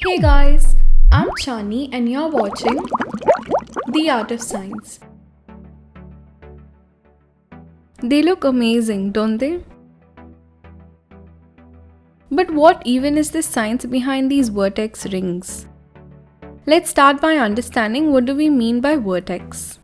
Hey guys, I'm Chani and you're watching The Art of Science. They look amazing, don't they? But what even is the science behind these vertex rings? Let's start by understanding what do we mean by vertex.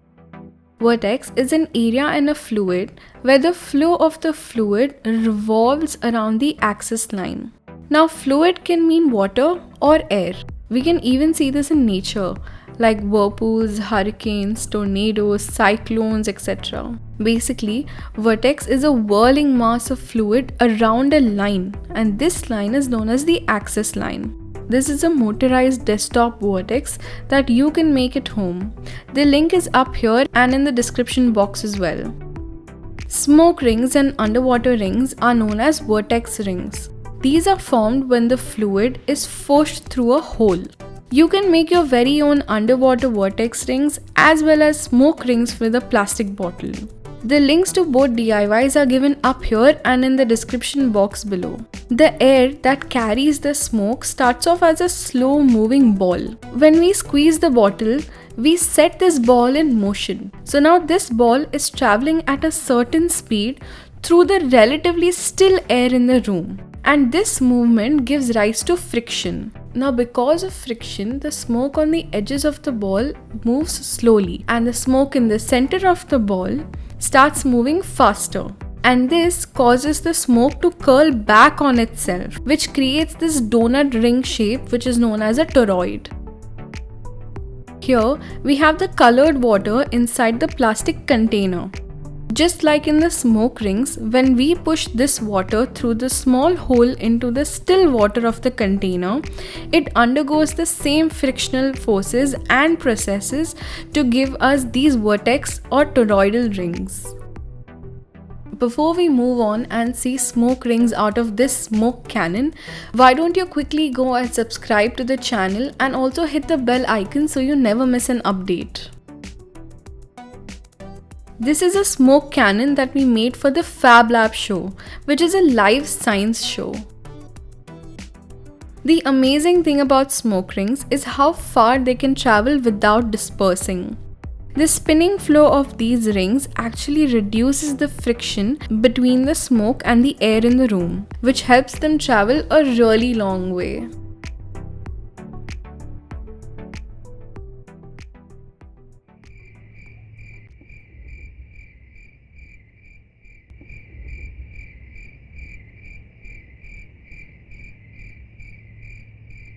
Vertex is an area in a fluid where the flow of the fluid revolves around the axis line. Now, fluid can mean water or air. We can even see this in nature, like whirlpools, hurricanes, tornadoes, cyclones, etc. Basically, vertex is a whirling mass of fluid around a line, and this line is known as the axis line. This is a motorized desktop vortex that you can make at home. The link is up here and in the description box as well. Smoke rings and underwater rings are known as vertex rings. These are formed when the fluid is forced through a hole. You can make your very own underwater vortex rings as well as smoke rings with a plastic bottle. The links to both DIYs are given up here and in the description box below. The air that carries the smoke starts off as a slow moving ball. When we squeeze the bottle, we set this ball in motion. So now this ball is traveling at a certain speed through the relatively still air in the room. And this movement gives rise to friction. Now, because of friction, the smoke on the edges of the ball moves slowly, and the smoke in the center of the ball starts moving faster. And this causes the smoke to curl back on itself, which creates this donut ring shape, which is known as a toroid. Here, we have the colored water inside the plastic container. Just like in the smoke rings, when we push this water through the small hole into the still water of the container, it undergoes the same frictional forces and processes to give us these vertex or toroidal rings. Before we move on and see smoke rings out of this smoke cannon, why don't you quickly go and subscribe to the channel and also hit the bell icon so you never miss an update. This is a smoke cannon that we made for the Fab Lab show, which is a live science show. The amazing thing about smoke rings is how far they can travel without dispersing. The spinning flow of these rings actually reduces the friction between the smoke and the air in the room, which helps them travel a really long way.